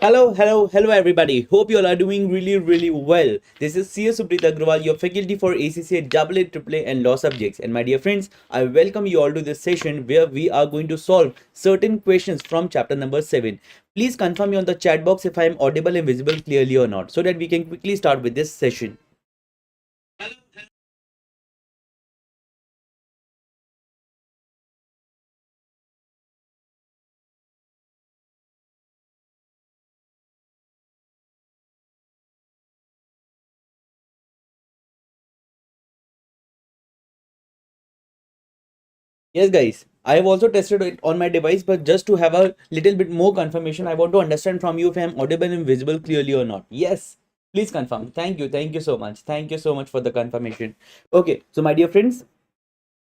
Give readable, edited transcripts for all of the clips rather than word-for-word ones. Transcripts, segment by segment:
Hello everybody. Hope you all are doing really well. This is CA Supreet Agrawal, your faculty for ACCA AA, AAA and law subjects. And my dear friends, I welcome you all to this session where we are going to solve certain questions from chapter number 7. Please confirm me on the chat box if I am audible and visible clearly or not, so that we can quickly start with this session. Yes, guys, I have also tested it on my device, but just to have a little bit more confirmation, I want to understand from you if I am audible and visible clearly or not. Yes, please confirm. Thank you so much. Thank you so much for the confirmation. Okay, so my dear friends,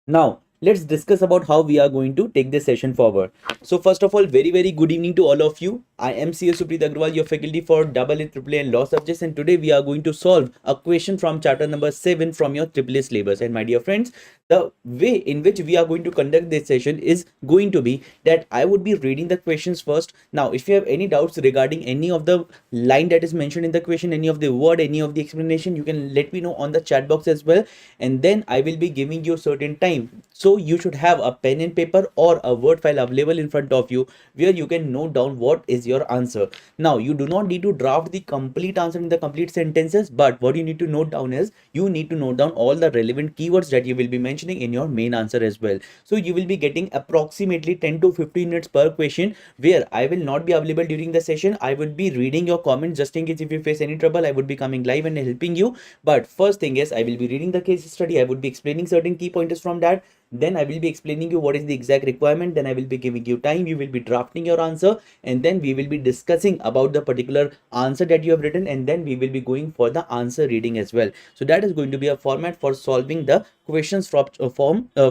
now let's discuss about how we are going to take this session forward. So first of all, very good evening to all of you. I am CA Supreet Agrawal, your faculty for AA, AAA and law subjects, and today we are going to solve a question from chapter number 7 from your AAA syllabus. And my dear friends, the way in which we are going to conduct this session is going to be that I would be reading the questions first. Now if you have any doubts regarding any of the line that is mentioned in the question, any of the word, any of the explanation, you can let me know on the chat box as well, and then I will be giving you certain time. So you should have a pen and paper or a word file available in front of you where you can note down what is your answer. Now you do not need to draft the complete answer in the complete sentences, but what you need to note down is you need to note down all the relevant keywords that you will be mentioning in your main answer as well. So you will be getting approximately 10 to 15 minutes per question, where I will not be available during the session. I would be reading your comments just in case if you face any trouble. I would be coming live and helping you. But first thing is I will be reading the case study. I would be explaining certain key pointers from that. Then I will be explaining you what is the exact requirement. Then I will be giving you time. You will be drafting your answer, and then we will be discussing about the particular answer that you have written, and then we will be going for the answer reading as well. So that is going to be a format for solving the questions from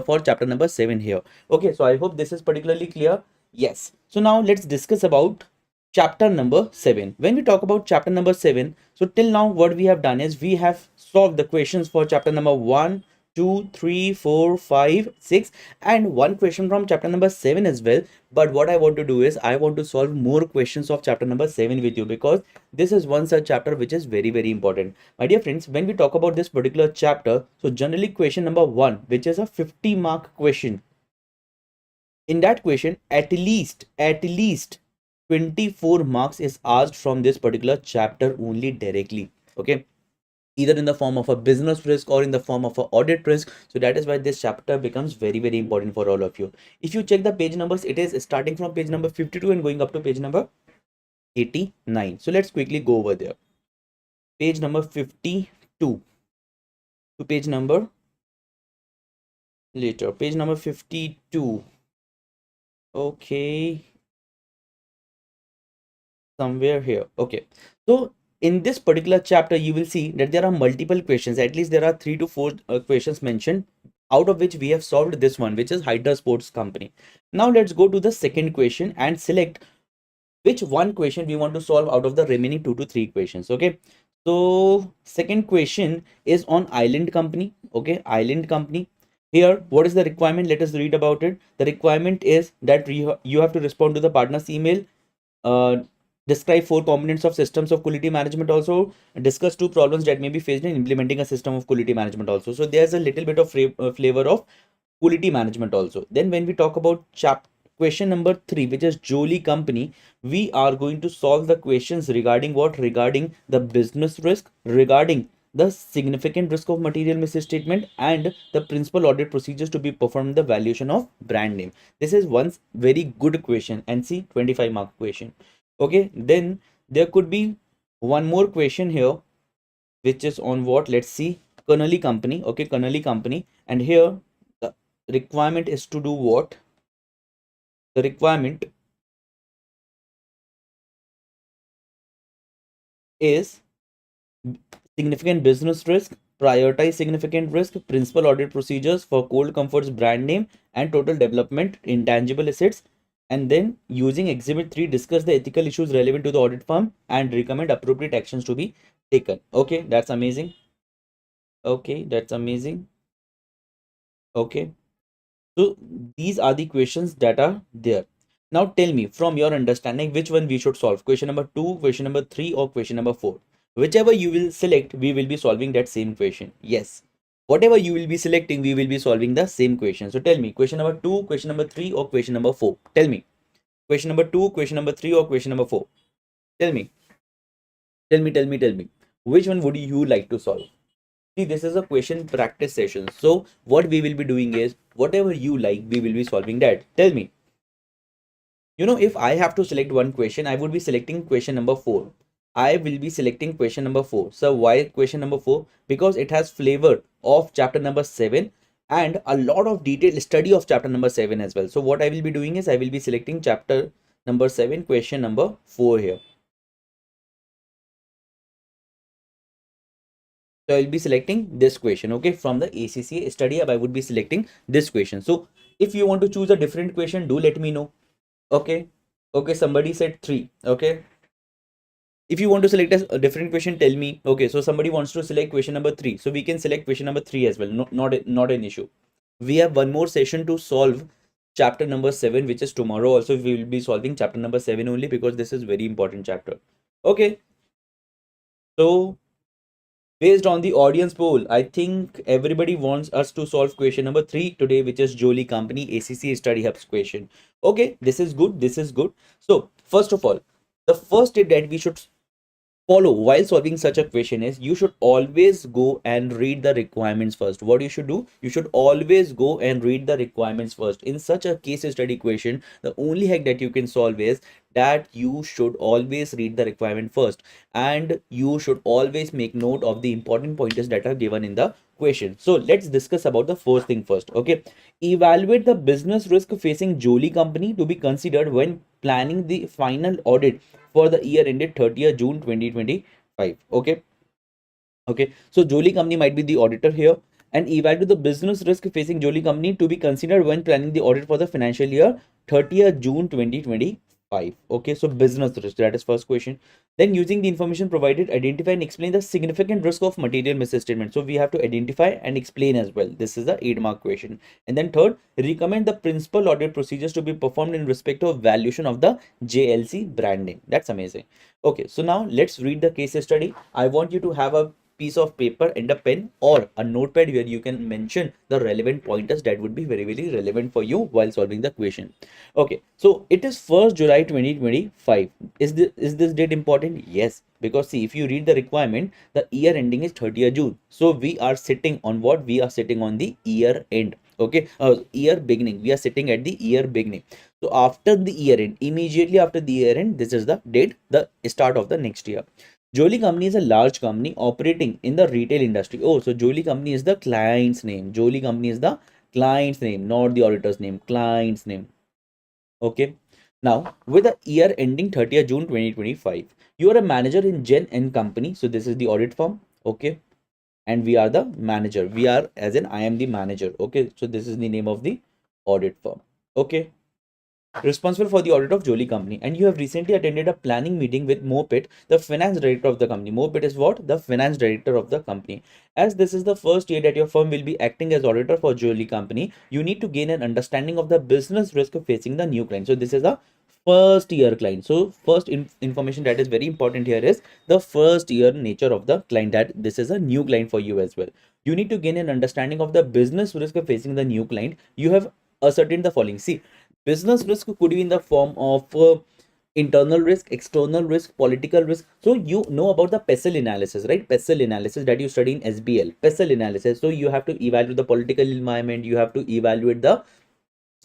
for chapter number 7 here. Okay, so I hope this is particularly clear. Yes, so now let's discuss about chapter number 7. When we talk about chapter number 7, so till now what we have done is we have solved the questions for chapter number 1, 2, 3, 4, 5, 6, and one question from chapter number 7 as well. But what I want to do is I want to solve more questions of chapter number 7 with you, because this is one such chapter which is very important. My dear friends, when we talk about this particular chapter, so generally question number 1, which is a 50-mark question, in that question at least 24 marks is asked from this particular chapter only directly. Okay, either in the form of a business risk or in the form of an audit risk. So that is why this chapter becomes very important for all of you. If you check the page numbers, it is starting from page number 52 and going up to page number 89. So let's quickly go over there. Page number 52 to page number later, page number 52. Okay, somewhere here. Okay, so in this particular chapter you will see that there are multiple questions. At least there are 3 to 4 questions mentioned, out of which we have solved this one, which is Hydra Sports Company. Now let's go to the second question and select which one question we want to solve out of the remaining 2 to 3 questions. Okay, so second question is on Island Company. Okay, Island Company. Here, what is the requirement? Let us read about it. The requirement is that you have to respond to the partner's email, uh, describe 4 components of systems of quality management, also discuss 2 problems that may be faced in implementing a system of quality management also. So there's a little bit of flavor of quality management also. Then when we talk about question number 3, which is Jolie Company, we are going to solve the questions regarding what? Regarding the business risk, regarding the significant risk of material misstatement, and the principal audit procedures to be performed, the valuation of brand name. This is one very good question, and see, 25-mark question. Okay, then there could be one more question here, which is on what? Let's see, Connolly Company. Okay, Connolly Company, and here the requirement is to do what? The requirement is significant business risk, prioritize significant risk, principal audit procedures for Cold Comfort's brand name and total development intangible assets, and then using exhibit 3 discuss the ethical issues relevant to the audit firm and recommend appropriate actions to be taken. Okay, that's amazing. Okay, that's amazing. Okay, so these are the questions that are there. Now tell me from your understanding which one we should solve. Question number 2, question number 3 or question number 4. Whichever you will select, we will be solving that same question. Yes. Whatever you will be selecting, we will be solving the same question. So tell me question number 2, question number 3 or question number 4. Tell me. Question number 2, question number 3 or question number 4. Tell me. Tell me. Which one would you like to solve? See, this is a question practice session. So what we will be doing is whatever you like, we will be solving that. Tell me. You know, if I have to select one question, I would be selecting question number 4. I will be selecting question number 4. So why question number 4? Because it has flavor of chapter number 7 and a lot of detailed study of chapter number 7 as well. So what I will be doing is I will be selecting chapter number 7, question number 4 here. So I will be selecting this question, okay, from the ACCA study hub. I would be selecting this question. So if you want to choose a different question, do let me know. Okay, somebody said 3. Okay, if you want to select a different question, tell me. Okay, so somebody wants to select question number 3, so we can select question number 3 as well. No, not an issue. We have one more session to solve chapter number 7, which is tomorrow. Also we will be solving chapter number 7 only because this is very important chapter. Okay, so based on the audience poll, I think everybody wants us to solve question number 3 today, which is Jolie Company ACCA Study Hub's question. Okay, this is good. This is good. So first of all, the first step that we should follow while solving such a question is you should always go and read the requirements first. What you should do, you should always go and read the requirements first. In such a case study question, the only hack that you can solve is that you should always read the requirement first, and you should always make note of the important pointers that are given in the question. So let's discuss about the first thing first. Okay, evaluate the business risk facing Jolie Company to be considered when planning the final audit for the year ended 30th June 2025. Okay, so Jolie Company might be the auditor here, and evaluate the business risk facing Jolie Company to be considered when planning the audit for the financial year 30th June 2025. Okay, so business risk, that is first question. Then using the information provided, identify and explain the significant risk of material misstatement. So we have to identify and explain as well. This is the 8-mark question. And then third, recommend the principal audit procedures to be performed in respect of valuation of the JLC brand name. That's amazing. Okay, so now let's read the case study. I want you to have a piece of paper and a pen or a notepad where you can mention the relevant pointers that would be very relevant for you while solving the question. Okay, so it is 1st July 2025. Is this date important? Yes, because see, if you read the requirement, the year ending is 30th June. So we are sitting on what? We are sitting on the year end. Okay, year beginning. We are sitting at the year beginning. So after the year end, immediately after the year end, this is the date, the start of the next year. Jolie Company is a large company operating in the retail industry. Oh, so Jolie Company is the client's name. Jolie Company is the client's name, not the auditor's name, client's name. Okay. Now, with the year ending 30th June 2025, you are a manager in Jen and Company. So this is the audit firm. Okay. And we are the manager. We are, as in I am the manager. Okay. So this is the name of the audit firm. Okay, responsible for the audit of Jolie Company, and you have recently attended a planning meeting with Mopit, the finance director of the company. Mopit is what? The finance director of the company. As this is the first year that your firm will be acting as auditor for Jolie Company, you need to gain an understanding of the business risk facing the new client. So this is a first year client. So first information that is very important here is the first year nature of the client, that this is a new client for you as well. You need to gain an understanding of the business risk facing the new client. You have ascertained the following. See, business risk could be in the form of internal risk, external risk, political risk. So you know about the PESEL analysis, right? PESEL analysis that you study in SBL. PESEL analysis. So you have to evaluate the political environment. You have to evaluate the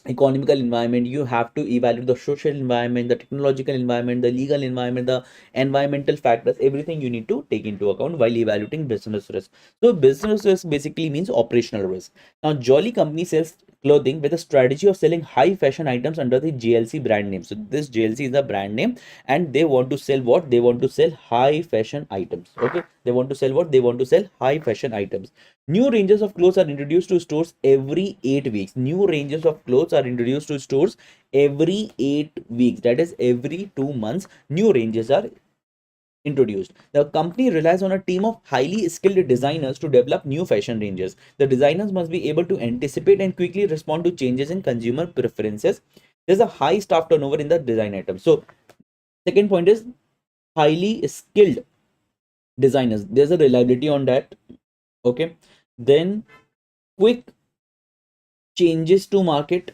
economical environment. You have to evaluate the social environment, the technological environment, the legal environment, the environmental factors. Everything you need to take into account while evaluating business risk. So business risk basically means operational risk. Now Jolly Company sells clothing with a strategy of selling high fashion items under the JLC brand name. So this JLC is the brand name, and they want to sell what? They want to sell high fashion items. Okay, they want to sell what? They want to sell high fashion items. New ranges of clothes are introduced to stores every 8 weeks. New ranges of clothes are introduced to stores every 8 weeks. That is every 2 months. New ranges are introduced. The company relies on a team of highly skilled designers to develop new fashion ranges. The designers must be able to anticipate and quickly respond to changes in consumer preferences. There's a high staff turnover in the design item. So second point is highly skilled designers. There's a reliability on that. Okay. Then quick changes to market.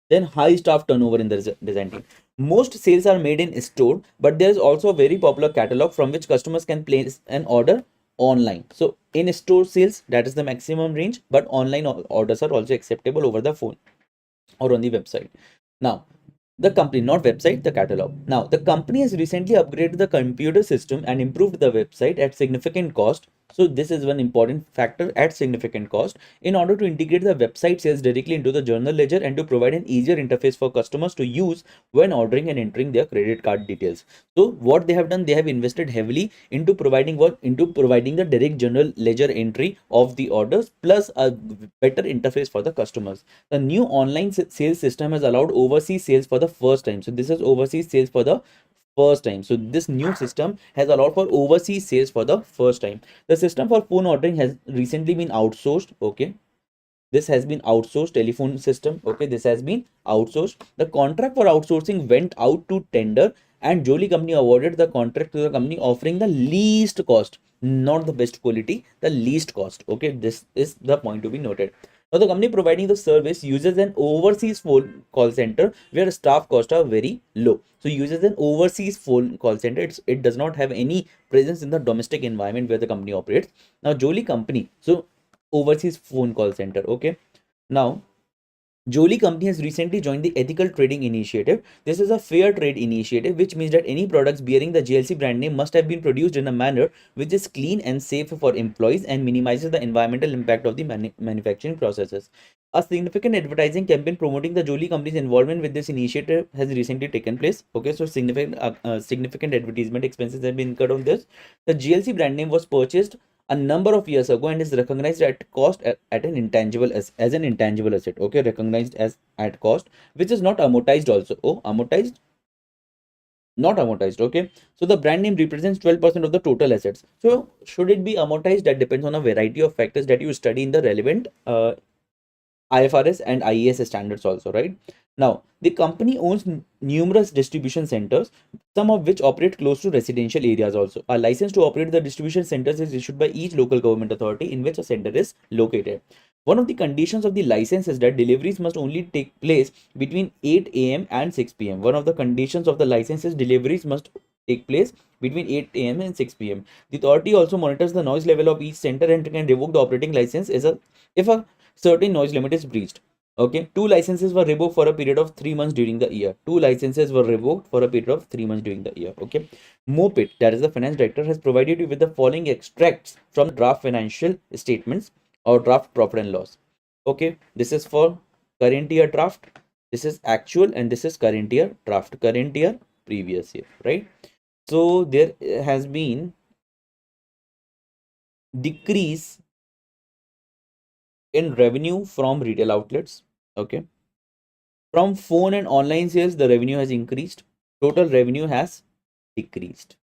Then high staff turnover in the design team. Most sales are made in store, but there's also a very popular catalog from which customers can place an order online. So in store sales, that is the maximum range, but online orders are also acceptable over the phone or on the website. Now, the company, not website, the catalog. Now, the company has recently upgraded the computer system and improved the website at significant cost. So this is one important factor, at significant cost, in order to integrate the website sales directly into the journal ledger and to provide an easier interface for customers to use when ordering and entering their credit card details. So what they have done, they have invested heavily into providing the direct journal ledger entry of the orders plus a better interface for the customers. The new online sales system has allowed overseas sales for the first time. So this is overseas sales for the first time. So this new system has allowed for overseas sales for the first time. The system for phone ordering has recently been outsourced. Okay, this has been outsourced. Telephone system, okay, this has been outsourced. The contract for outsourcing went out to tender and Jolie company awarded the contract to the company offering the least cost, not the best quality, the least cost. Okay, this is the point to be noted. Now the company providing the service uses an overseas phone call center where staff costs are very low. So uses an overseas phone call center. It does not have any presence in the domestic environment where the company operates. Now Jolie company, so overseas phone call center. Okay, now Jolie company has recently joined the ethical trading initiative. This is a fair trade initiative, which means that any products bearing the JLC brand name must have been produced in a manner which is clean and safe for employees and minimizes the environmental impact of the manufacturing processes. A significant advertising campaign promoting the Jolie company's involvement with this initiative has recently taken place. Okay, so significant advertisement expenses have been incurred on this. The JLC brand name was purchased a number of years ago and is recognized at cost at an intangible as an intangible asset. Okay, recognized as at cost, which is not amortized also. Oh, amortized, not amortized. Okay, so the brand name represents 12% of the total assets. So should it be amortized? That depends on a variety of factors that you study in the relevant IFRS and IES standards also, right? Now, the company owns numerous distribution centers, some of which operate close to residential areas also. A license to operate the distribution centers is issued by each local government authority in which a center is located. One of the conditions of the license is that deliveries must only take place between 8 a.m. and 6 p.m. One of the conditions of the license is deliveries must take place between 8 a.m. and 6 p.m. The authority also monitors the noise level of each center and can revoke the operating license if a certain noise limit is breached. Okay, 2 licenses were revoked for a period of 3 months during the year. 2 licenses were revoked for a period of 3 months during the year. Okay, Mopit, that is the finance director, has provided you with the following extracts from draft financial statements or draft profit and loss. Okay, this is for current year draft, this is actual, and this is current year draft, current year, previous year, right? So there has been decrease in revenue from retail outlets. Okay, from phone and online sales, the revenue has increased. Total revenue has decreased.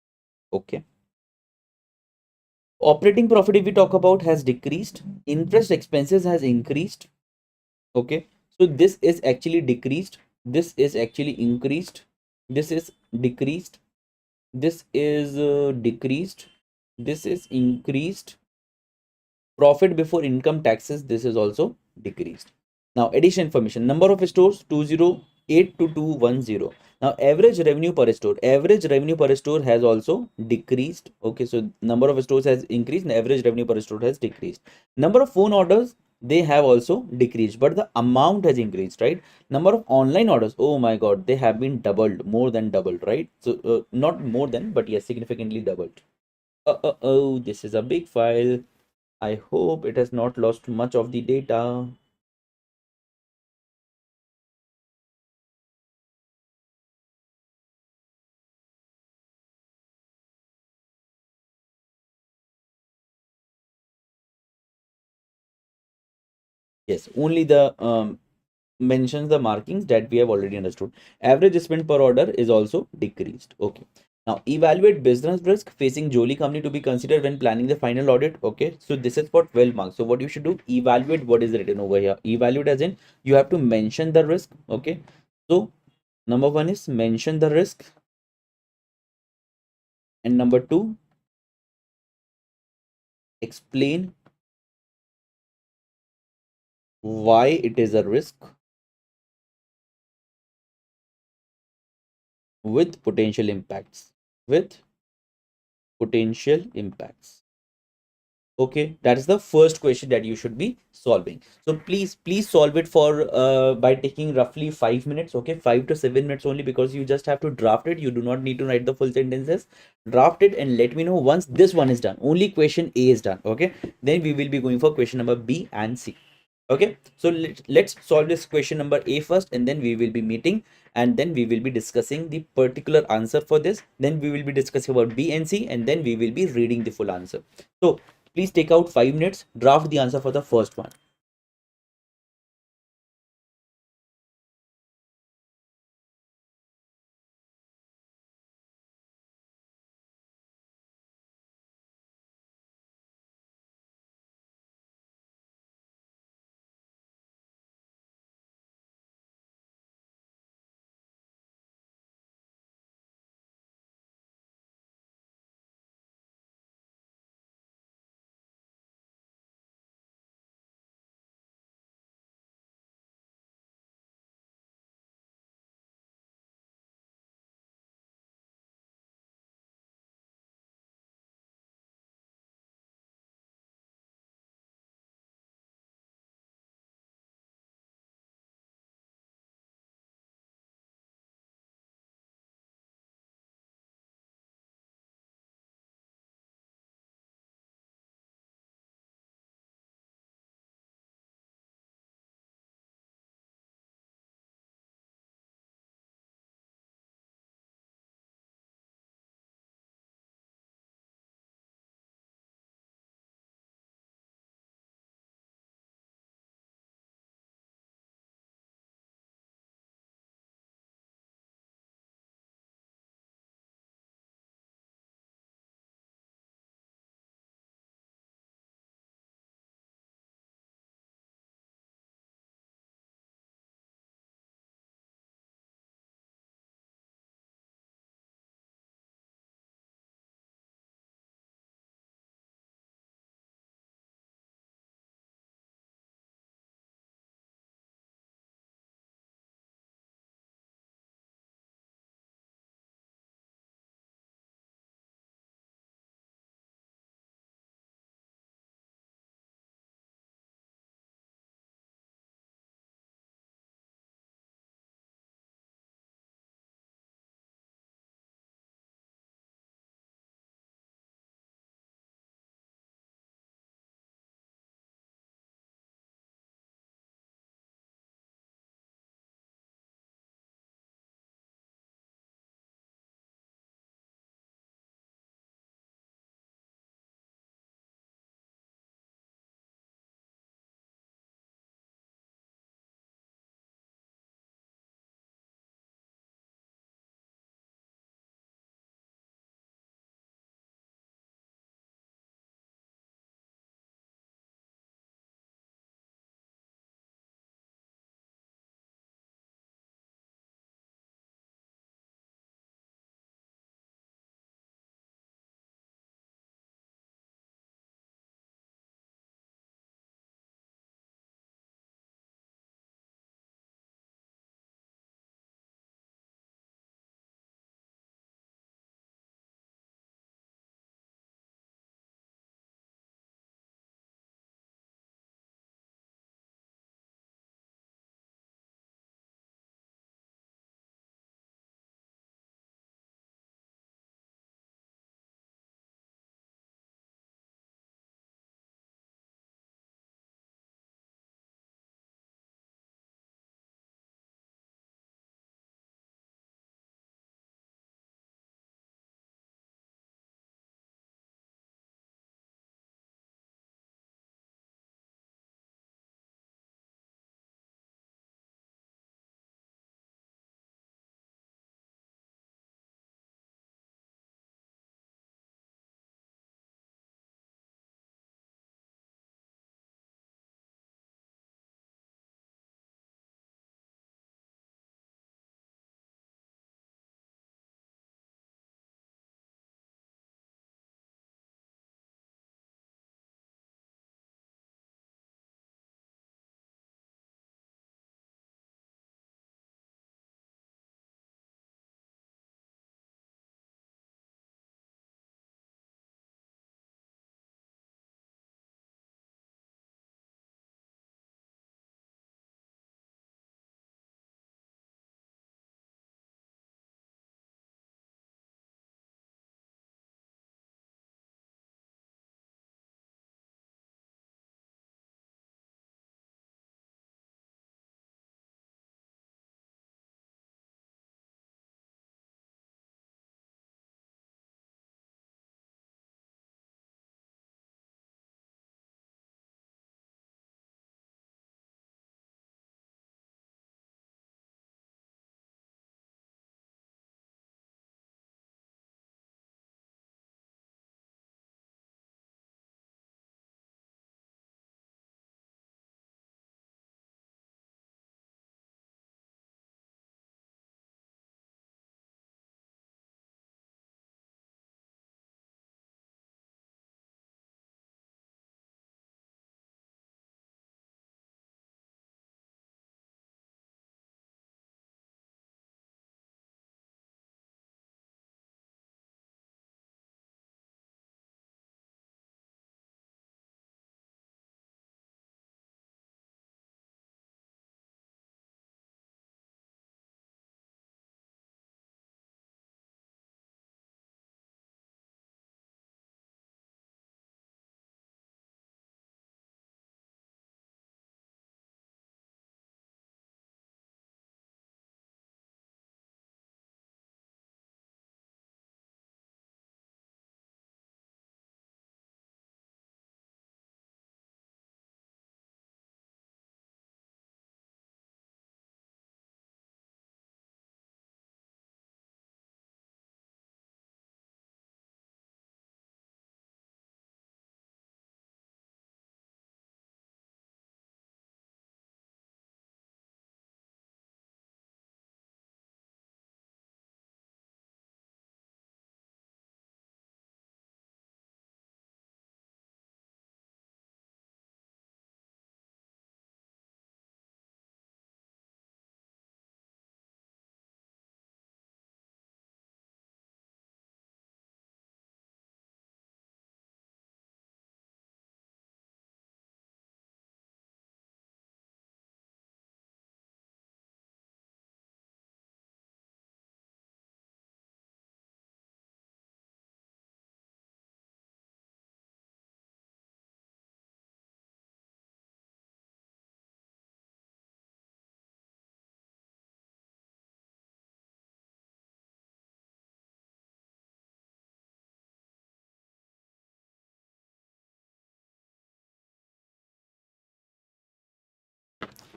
Okay. Operating profit, if we talk about, has decreased. Interest expenses has increased. Okay. So this is actually decreased. This is actually increased. This is decreased. This is decreased. This is increased. Profit before income taxes, this is also decreased. Now, additional information, number of stores 208 to 210. Now, average revenue per store has also decreased. Okay, so number of stores has increased and average revenue per store has decreased. Number of phone orders, they have also decreased, but the amount has increased, right? Number of online orders, oh my god, they have been doubled, more than doubled, right? So not more than, but yes, significantly doubled. Oh, this is a big file. I hope it has not lost much of the data. Yes, only the mentions the markings that we have already understood. Average spend per order is also decreased. Okay. Now, evaluate business risk facing Jolie company to be considered when planning the final audit. Okay. So this is for 12 marks. So what you should do, evaluate what is written over here. Evaluate as in you have to mention the risk. Okay. So number one is mention the risk, and number two, explain why it is a risk with potential impacts. With potential impacts. Okay, that is the first question that you should be solving. So please solve it for by taking roughly 5 minutes. Okay, 5 to 7 minutes only, because you just have to draft it. You do not need to write the full sentences. Draft it and let me know once this one is done. Only question A is done. Okay, then we will be going for question number B and C. Okay, so let's solve this question number A first, and then we will be meeting, and then we will be discussing the particular answer for this. Then we will be discussing about B and C, and then we will be reading the full answer. So please take out 5 minutes, draft the answer for the first one.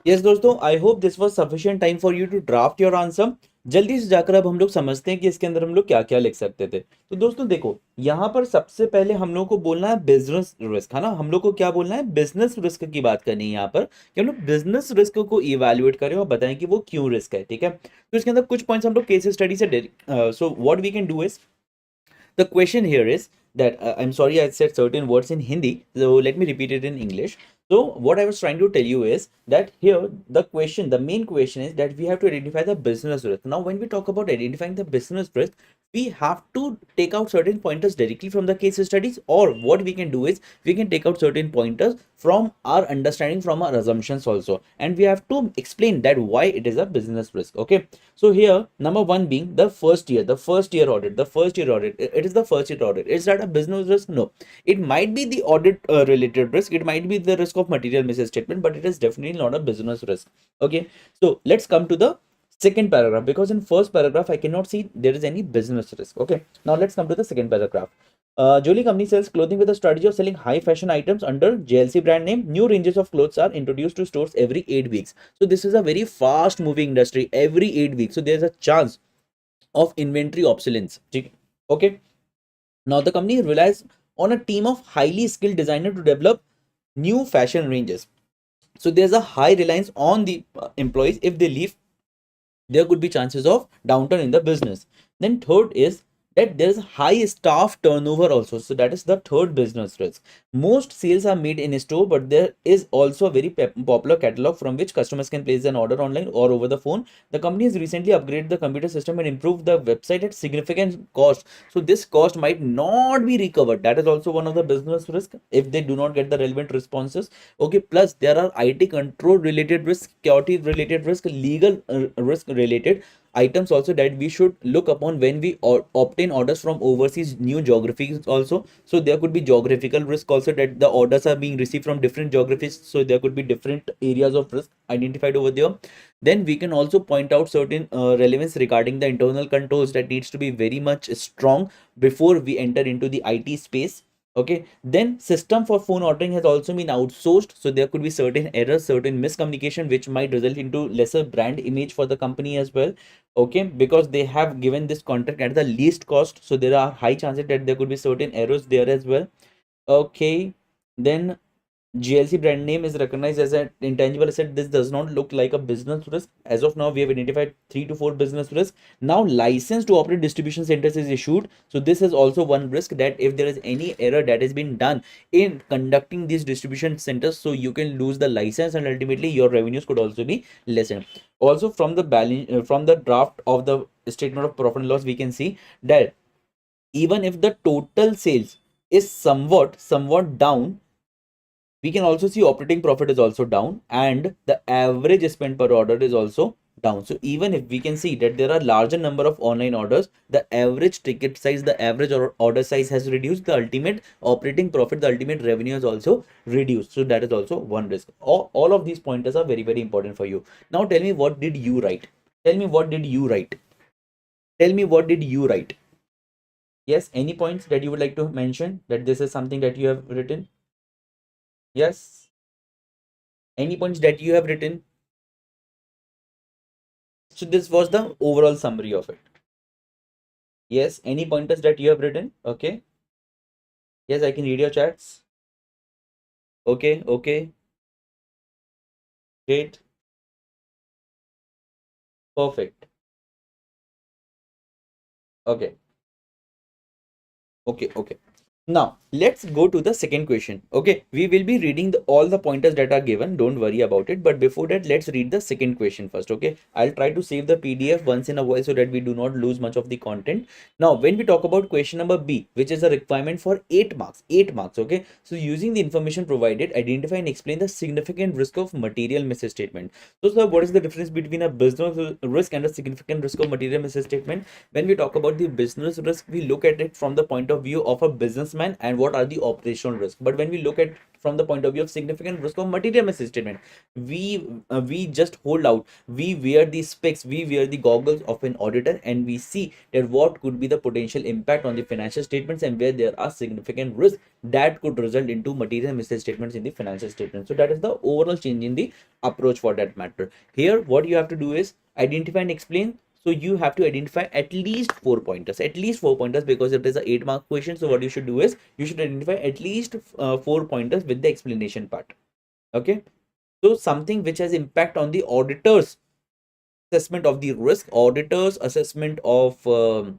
Yes दोस्तों, I hope this was sufficient time for you to draft your answer. जल्दी से जाकर अब हम लोग समझते हैं कि इसके अंदर हम लोग क्या क्या लिख सकते थे। तो दोस्तों देखो, यहाँ पर सबसे पहले हम लोग को बोलना है बिजनेस रिस्क, है ना। हम लोग को क्या बोलना है, बिजनेस रिस्क की बात करनी है यहाँ पर, कि हम लोग बिजनेस रिस्क को इवेल्युएट करें और बताएं कि वो क्यों रिस्क है, ठीक है। तो इसके अंदर कुछ पॉइंट्स हम लोग केस स्टडी से so what we can do is, the question here is that I'm sorry I said certain words in Hindi, so let me repeat it in English. So what I was trying to tell you is that here the main question is that we have to identify the business risk. Now when we talk about identifying the business risk, we have to take out certain pointers directly from the case studies, or what we can do is we can take out certain pointers from our understanding, from our assumptions also, and we have to explain that why it is a business risk. Okay, so here number one being the first year audit. It is the first year audit. Is that a business risk? No, it might be the audit related risk, it might be the risk of material misstatement, but it is definitely not a business risk. Okay, so let's come to the second paragraph, because in first paragraph I cannot see there is any business risk. Okay, now let's come to the second paragraph. Jolie company sells clothing with a strategy of selling high fashion items under JLC brand name. New ranges of clothes are introduced to stores every 8 weeks. So this is a very fast moving industry. Every 8 weeks, so there's a chance of inventory obsolescence. Okay, now the company relies on a team of highly skilled designers to develop new fashion ranges. So there's a high reliance on the employees. If they leave, there could be chances of downturn in the business. Then third is that there is high staff turnover also. So that is the third business risk. Most sales are made in a store, but there is also a very popular catalog from which customers can place an order online or over the phone. The company has recently upgraded the computer system and improved the website at significant cost. So this cost might not be recovered. That is also one of the business risk if they do not get the relevant responses. Okay, plus there are IT control related risk, security related risk, legal risk related items also that we should look upon when we obtain orders from overseas new geographies also. So there could be geographical risk also, that the orders are being received from different geographies, so there could be different areas of risk identified over there. Then we can also point out certain relevance regarding the internal controls that needs to be very much strong before we enter into the IT space. Okay, then system for phone ordering has also been outsourced, so there could be certain errors, certain miscommunication which might result into lesser brand image for the company as well. Okay, because they have given this contract at the least cost, so there are high chances that there could be certain errors there as well. Okay, then GLC brand name is recognized as an intangible asset. This does not look like a business risk. As of now, we have identified 3 to 4 business risks. Now, license to operate distribution centers is issued. So this is also one risk, that if there is any error that has been done in conducting these distribution centers, so you can lose the license and ultimately your revenues could also be lessened. Also, from the balance, from the draft of the statement of profit and loss, we can see that even if the total sales is somewhat down, we can also see operating profit is also down and the average spend per order is also down. So even if we can see that there are larger number of online orders, the average ticket size, the average order size has reduced, the ultimate operating profit, the ultimate revenue is also reduced. So that is also one risk. All of these pointers are very, very important for you. Now tell me, what did you write? Tell me, what did you write? Tell me, what did you write? Yes, any points that you would like to mention, that this is something that you have written? Yes, any points that you have written? So this was the overall summary of it. Yes, any pointers that you have written? Okay. Yes, I can read your chats. Okay, okay. Great. Perfect. Okay. Okay, okay. Now, let's go to the second question. Okay, we will be reading all the pointers that are given. Don't worry about it. But before that, let's read the second question first. Okay, I'll try to save the PDF once in a while so that we do not lose much of the content. Now, when we talk about question number B, which is a requirement for 8 marks, 8 marks. Okay, so using the information provided, identify and explain the significant risk of material misstatement. So, sir, what is the difference between a business risk and a significant risk of material misstatement? When we talk about the business risk, we look at it from the point of view of a businessman businessman and what are the operational risk. But when we look at from the point of view of significant risk of material misstatement, we just hold out, we wear the specs, we wear the goggles of an auditor, and we see that what could be the potential impact on the financial statements and where there are significant risks that could result into material misstatements in the financial statement. So that is the overall change in the approach for that matter. Here what you have to do is identify and explain. So you have to identify at least 4 pointers, because it is a 8 mark question. So what you should do is you should identify at least 4 pointers with the explanation part. Okay. So something which has impact on the auditor's assessment of the risk, auditor's assessment of the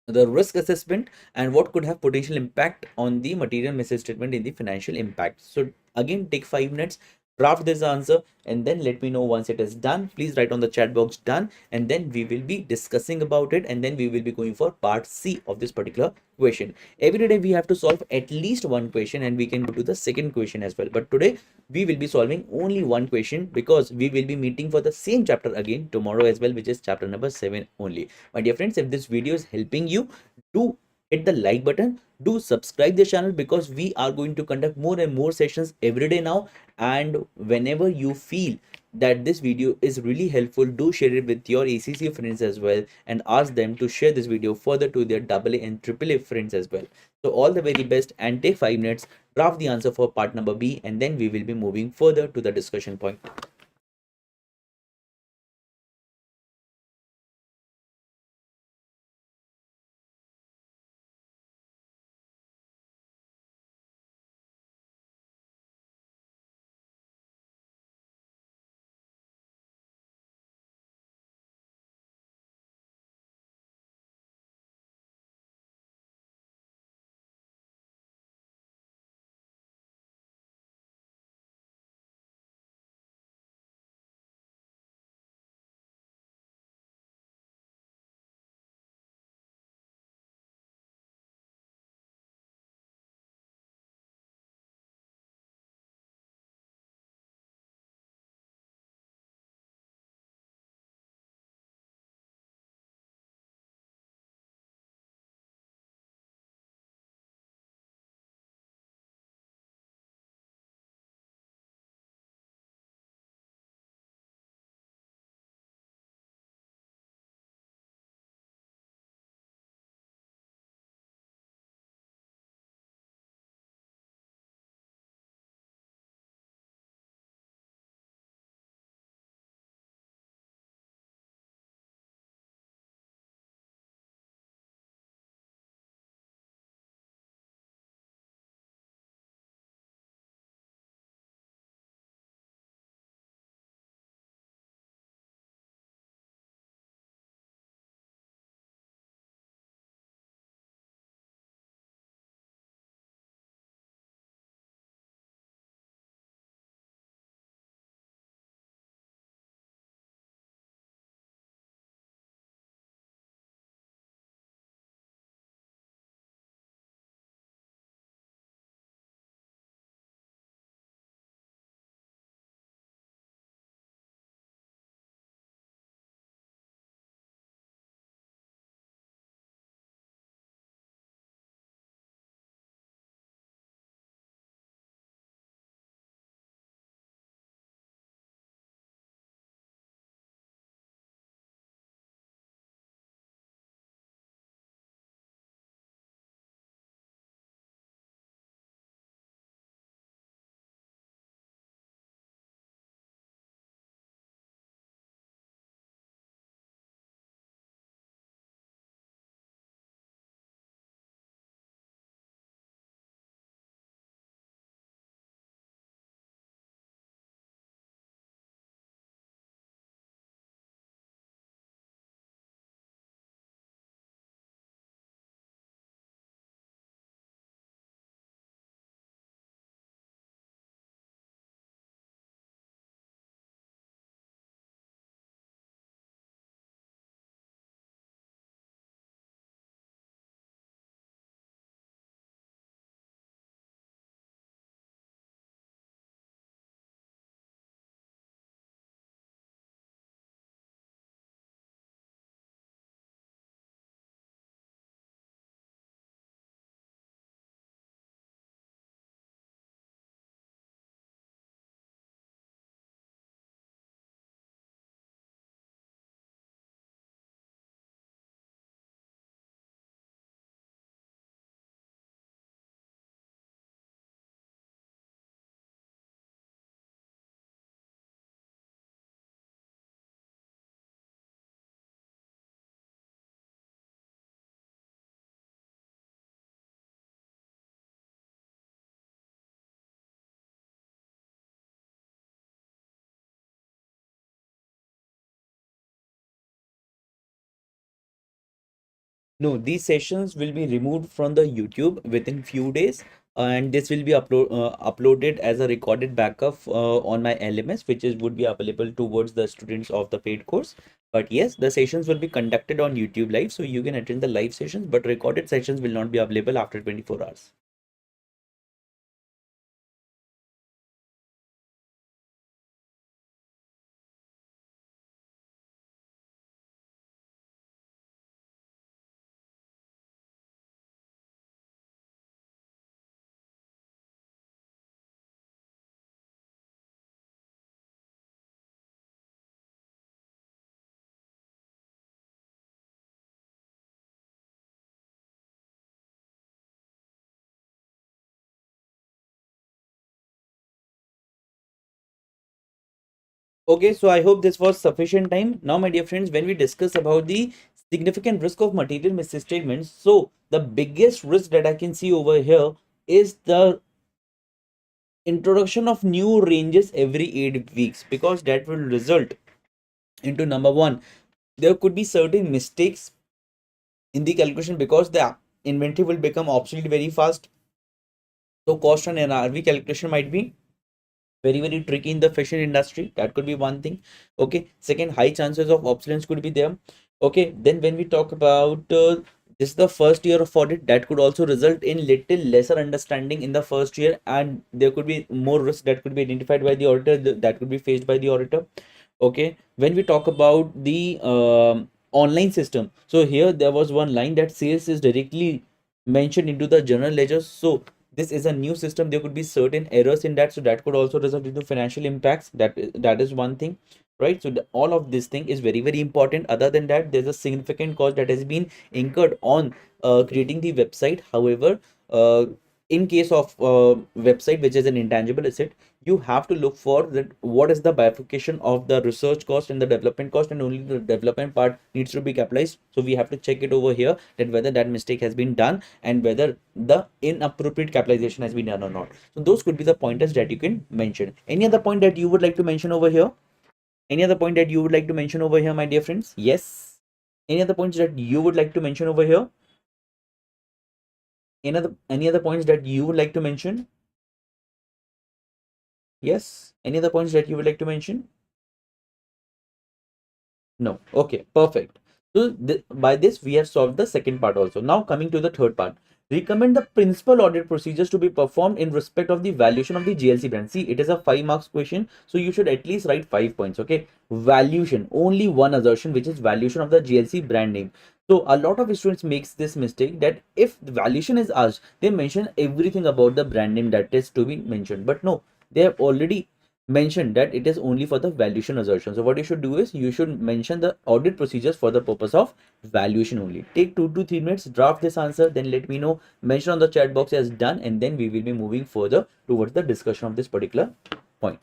risk assessment, and what could have potential impact on the material misstatement in the financial impact. So again, take 5 minutes, draft this answer, and then let me know once it is done. Please write on the chat box done, and then we will be discussing about it, and then we will be going for part C of this particular question. Every day we have to solve at least one question, and we can go to the second question as well. But today we will be solving only one question, because we will be meeting for the same chapter again tomorrow as well, which is chapter number 7 only. My dear friends, if this video is helping you, do hit the like button, do subscribe the channel, because we are going to conduct more and more sessions every day now. And whenever you feel that this video is really helpful, do share it with your ACCA friends as well, and ask them to share this video further to their AA and AAA friends as well. So all the very best, and take 5 minutes, draft the answer for part number B, and then we will be moving further to the discussion point. No, these sessions will be removed from the YouTube within few days, and this will be uploaded as a recorded backup on my LMS, which is would be available towards the students of the paid course. But yes, the sessions will be conducted on YouTube live, so you can attend the live sessions, but recorded sessions will not be available after 24 hours. Okay, so I hope this was sufficient time. Now, my dear friends, when we discuss about the significant risk of material misstatements, so the biggest risk that I can see over here is the introduction of new ranges every 8 weeks, because that will result into number one, there could be certain mistakes in the calculation because the inventory will become obsolete very fast. So cost and NRV calculation might be very tricky in the fashion industry. That could be one thing. Okay, second, high chances of obsolescence could be there. Okay, then when we talk about this is the first year of audit, that could also result in little lesser understanding in the first year, and there could be more risk that could be identified by the auditor, that could be faced by the auditor. Okay, when we talk about the online system, so here there was one line that sales is directly mentioned into the general ledger. So this is a new system, there could be certain errors in that, so that could also result into financial impacts. That is one thing, right? So all of this thing is very important. Other than that, there's a significant cost that has been incurred on creating the website. However, in case of website which is an intangible asset, you have to look for that what is the bifurcation of the research cost and the development cost, and only the development part needs to be capitalized. So we have to check it over here that whether that mistake has been done and whether the inappropriate capitalization has been done or not. So those could be the pointers that you can mention. Any other point that you would like to mention over here? Any other point that you would like to mention over here, my dear friends? Yes. Any other points that you would like to mention over here? Any other points that you would like to mention? Yes. Any other points that you would like to mention? No. Okay, perfect. So by this, we have solved the second part also. Now coming to the third part. Recommend the principal audit procedures to be performed in respect of the valuation of the GLC brand. See, it is a 5 marks question, so you should at least write 5 points. Okay, valuation, only one assertion, which is valuation of the GLC brand name. So a lot of students makes this mistake that if the valuation is asked, they mention everything about the brand name that is to be mentioned. But no, they have already mentioned that it is only for the valuation assertion. So what you should do is you should mention the audit procedures for the purpose of valuation only. Take 2 to 3 minutes, draft this answer, then let me know, mention on the chat box as done, and then we will be moving further towards the discussion of this particular point.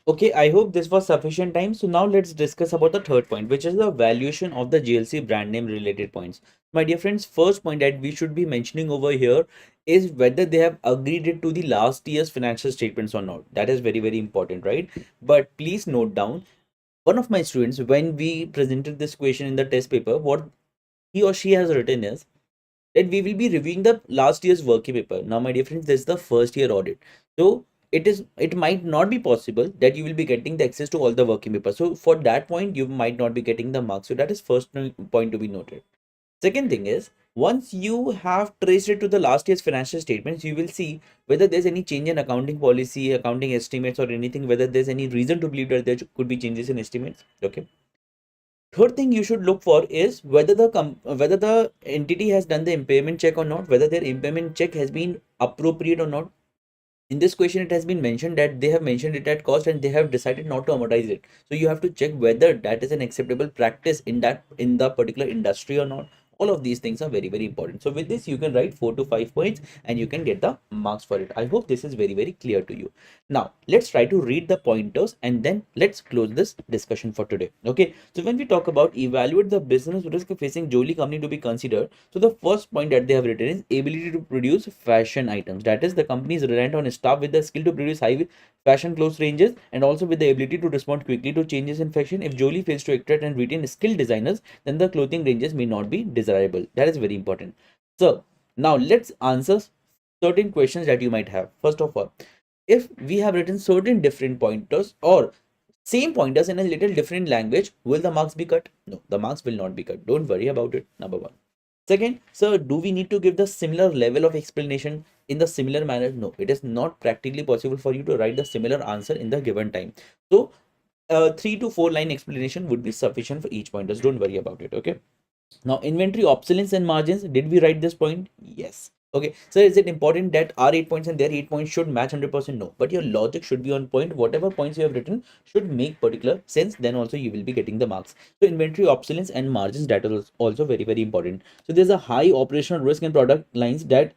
Okay, I hope this was sufficient time. So now let's discuss about the third point, which is the valuation of the GLC brand name related points. My dear friends, first point that we should be mentioning over here is whether they have agreed it to the last year's financial statements or not. That is very, very important, right? But please note down, one of my students, when we presented this question in the test paper, what he or she has written is that we will be reviewing the last year's working paper. Now, my dear friends, this is the first year audit. So it might not be possible that you will be getting the access to all the working papers. So for that point, you might not be getting the marks. So that is first point to be noted. Second thing is, once you have traced it to the last year's financial statements, you will see whether there's any change in accounting policy, accounting estimates, or anything, whether there's any reason to believe that there could be changes in estimates. Okay. Third thing you should look for is whether the entity has done the impairment check or not, whether their impairment check has been appropriate or not. In this question, it has been mentioned that they have mentioned it at cost and they have decided not to amortize it. So you have to check whether that is an acceptable practice in the particular industry or not. All of these things are very, very important. So with this, you can write 4 to 5 points and you can get the marks for it. I hope this is very, very clear to you. Now let's try to read the pointers and then let's close this discussion for today. Okay, so when we talk about evaluate the business risk facing Jolie company to be considered, so the first point that they have written is ability to produce fashion items. That is, the company is reliant on staff with the skill to produce high fashion clothes ranges and also with the ability to respond quickly to changes in fashion. If Jolie fails to attract and retain skilled designers, then the clothing ranges may not be desirable. That is very important. So now let's answer certain questions that you might have. First of all, if we have written certain different pointers or same pointers in a little different language, will the marks be cut? No, the marks will not be cut. Don't worry about it. Number one. Second, sir, do we need to give the similar level of explanation in the similar manner? No, it is not practically possible for you to write the similar answer in the given time. So 3 to 4 line explanation would be sufficient for each pointers. Don't worry about it. Okay. Now, inventory obsolescence and margins. Did we write this point? Yes. Okay. So is it important that our 8 points and their 8 points should match 100%? No. But your logic should be on point. Whatever points you have written should make particular sense. Then also you will be getting the marks. So inventory obsolescence and margins, that is also very, very important. So there's a high operational risk in product lines that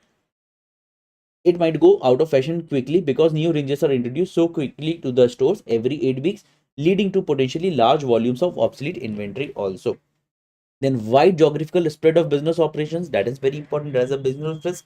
it might go out of fashion quickly because new ranges are introduced so quickly to the stores every 8 weeks, leading to potentially large volumes of obsolete inventory also. Then wide geographical spread of business operations, that is very important as a business risk,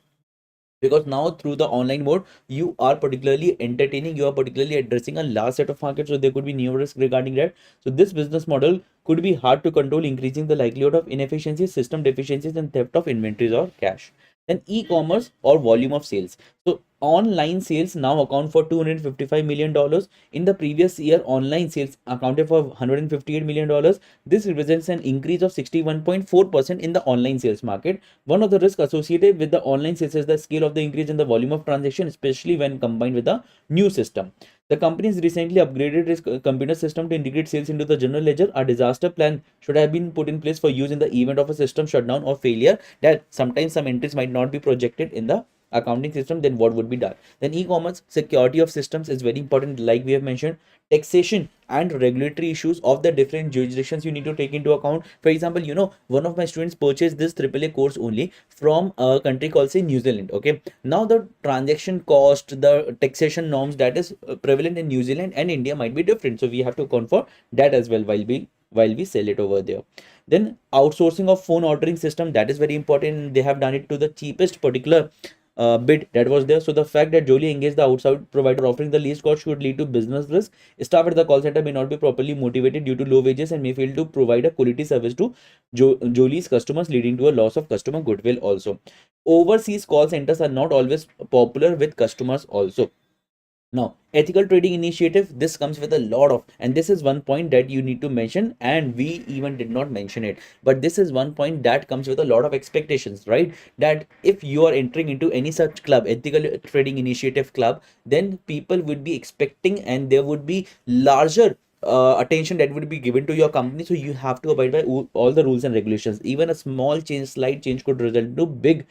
because now through the online mode you are particularly entertaining, you are particularly addressing a large set of markets, so there could be new risk regarding that. So this business model could be hard to control, increasing the likelihood of inefficiencies, system deficiencies, and theft of inventories or cash. Then e-commerce or volume of sales. So online sales now account for $255 million. In the previous year, online sales accounted for $158 million. This represents an increase of 61.4% in the online sales market. One of the risks associated with the online sales is the scale of the increase in the volume of transaction, especially when combined with the new system. The company has recently upgraded its computer system to integrate sales into the general ledger. A disaster plan should have been put in place for use in the event of a system shutdown or failure, that sometimes some entries might not be projected in the accounting system. Then what would be done? Then e-commerce security of systems is very important, like we have mentioned. Taxation and regulatory issues of the different jurisdictions you need to take into account. For example, one of my students purchased this AAA course only from a country called, say, New Zealand. Okay, now the transaction cost, the taxation norms that is prevalent in New Zealand and India might be different, so we have to account for that as well while we sell it over there. Then outsourcing of phone ordering system, that is very important. They have done it to the cheapest particular bid that was there. So the fact that Jolie engaged the outside provider offering the least cost should lead to business risk. Staff at the call center may not be properly motivated due to low wages and may fail to provide a quality service to Jolie's customers, leading to a loss of customer goodwill also. Overseas call centers are not always popular with customers also. Now, ethical trading initiative, this comes with a lot of, and this is one point that you need to mention, and we even did not mention it, but this is one point that comes with a lot of expectations, right? That if you are entering into any such club, ethical trading initiative club, then people would be expecting and there would be larger attention that would be given to your company. So you have to abide by all the rules and regulations. Even a small change, slight change could result into big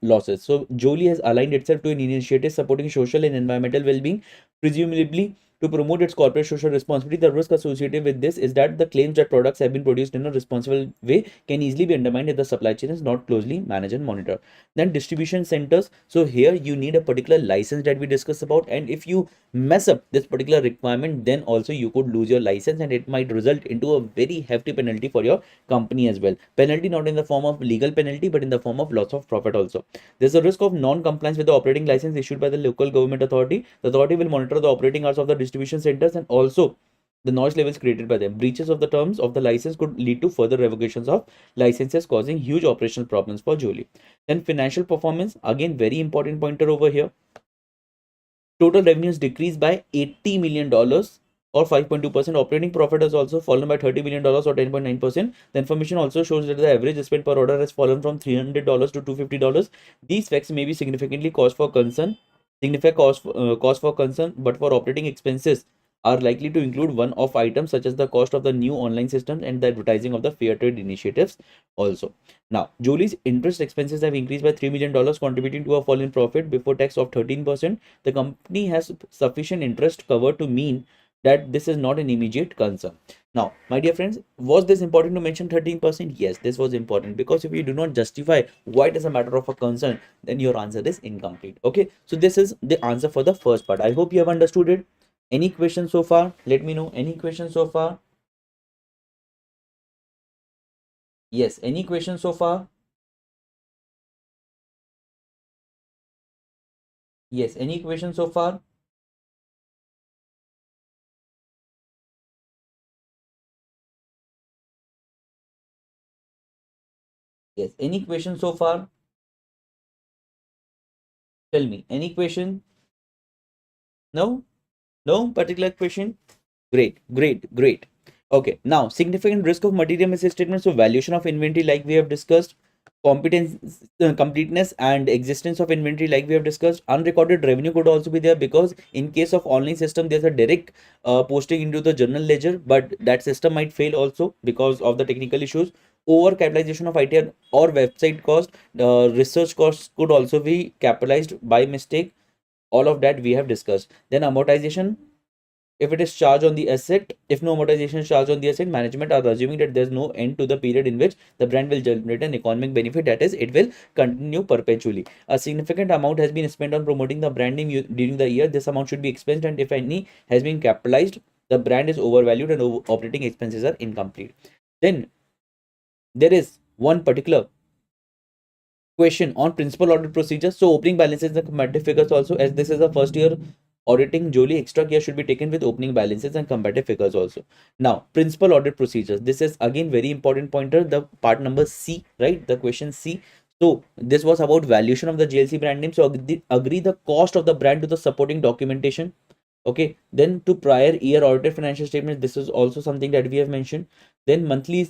losses. So Jolie has aligned itself to an initiative supporting social and environmental well-being, presumably to promote its corporate social responsibility. The risk associated with this is that the claims that products have been produced in a responsible way can easily be undermined if the supply chain is not closely managed and monitored. Then distribution centers. So here you need a particular license that we discussed about, and if you mess up this particular requirement, then also you could lose your license, and it might result into a very hefty penalty for your company as well. Penalty not in the form of legal penalty, but in the form of loss of profit also. There's a risk of non-compliance with the operating license issued by the local government authority. The authority will monitor the operating hours of the distribution centers and also the noise levels created by them. Breaches of the terms of the license could lead to further revocations of licenses, causing huge operational problems for Jolie. Then financial performance, again very important pointer over here. Total revenues decreased by $80 million or 5.2%. Operating profit has also fallen by $30 million or 10.9%. The information also shows that the average spend per order has fallen from $300 to $250. These facts may be significantly cause for concern, cause for concern, but for operating expenses are likely to include one-off items such as the cost of the new online system and the advertising of the fair trade initiatives also. Now, Jolie's interest expenses have increased by $3 million, contributing to a fall in profit before tax of 13%. The company has sufficient interest cover to mean that this is not an immediate concern. Now, my dear friends, was this important to mention 13%? Yes, this was important, because if you do not justify why it is a matter of a concern, then your answer is incomplete. Okay, so this is the answer for the first part. I hope you have understood it. Any questions so far? Let me know. Any questions so far? Yes, any questions so far? Yes, any questions so far? Yes, any questions so far? Tell me, any question? No? No particular question? Great, great, great. Okay, now significant risk of material misstatement. So valuation of inventory, like we have discussed, competence, completeness and existence of inventory, like we have discussed. Unrecorded revenue could also be there, because in case of online system, there's a direct posting into the journal ledger, but that system might fail also because of the technical issues. Over capitalization of IT or website cost, research costs could also be capitalized by mistake. All of that we have discussed. Then amortization, if it is charged on the asset, if no amortization is charged on the asset, management are assuming that there's no end to the period in which the brand will generate an economic benefit, that is, it will continue perpetually. A significant amount has been spent on promoting the brand name during the year. This amount should be expensed, and if any has been capitalized, the brand is overvalued and operating expenses are incomplete. Then there is one particular question on principal audit procedures. So opening balances and comparative figures also, as this is a first year auditing, Jolie extra care should be taken with opening balances and comparative figures also. Now, principal audit procedures. This is again very important pointer, the part number C, right? The question C. So this was about valuation of the JLC brand name. So agree the cost of the brand to the supporting documentation. Okay. Then to prior year audited financial statements. This is also something that we have mentioned. Then monthly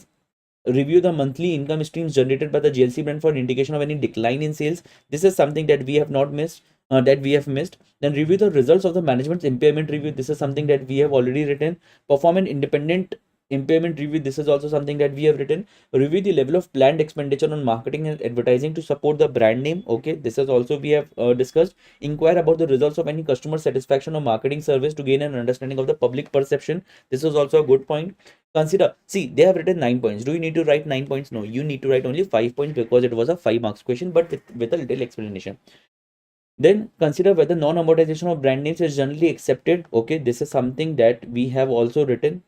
review the monthly income streams generated by the GLC brand for indication of any decline in sales. This is something that we have not missed, that we have missed. Then review the results of the management's impairment review. This is something that we have already written. Perform an independent impairment review. This is also something that we have written. Review the level of planned expenditure on marketing and advertising to support the brand name. Okay, this is also we have discussed. Inquire about the results of any customer satisfaction or marketing service to gain an understanding of the public perception. This is also a good point. Consider, see, they have written 9 points. Do you need to write 9 points? No, you need to write only 5 points, because it was a 5 marks question, but with a little explanation. Then consider whether non-amortization of brand names is generally accepted. Okay, this is something that we have also written.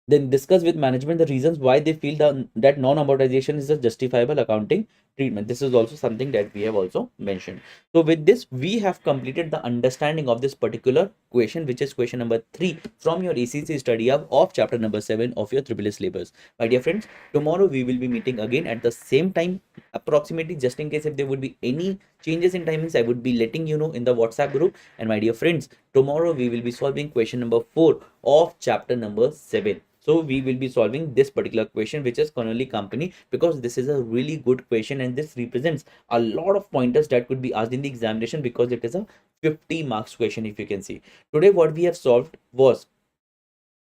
Then discuss with management the reasons why they feel that non-amortization is a justifiable accounting treatment. This is also something that we have also mentioned. So with this, we have completed the understanding of this particular question, which is question number 3 from your ACCA study hub of chapter number 7 of your AAA syllabus. My dear friends, tomorrow we will be meeting again at the same time approximately. Just in case if there would be any changes in timings, I would be letting you know in the WhatsApp group. And my dear friends, tomorrow we will be solving question number 4 of chapter number 7. So we will be solving this particular question, which is Connolly Company, because this is a really good question and this represents a lot of pointers that could be asked in the examination, because it is a 50 marks question. If you can see today, what we have solved was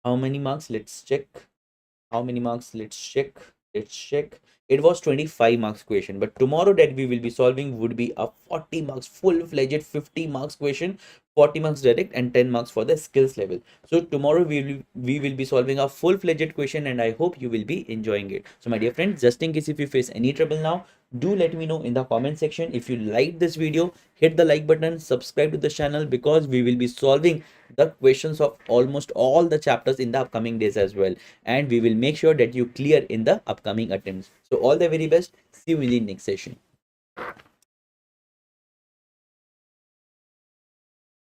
how many marks? Let's check. How many marks? Let's check. Let's check. It was 25 marks question, but tomorrow that we will be solving would be a 40 marks full-fledged 50 marks question, 40 marks direct and 10 marks for the skills level. So tomorrow we will be solving a full-fledged question, and I hope you will be enjoying it. So my dear friends, just in case if you face any trouble now, do let me know in the comment section. If you like this video, hit the like button, subscribe to the channel, because we will be solving the questions of almost all the chapters in the upcoming days as well, and we will make sure that you clear in the upcoming attempts. So all the very best. See you in the next session.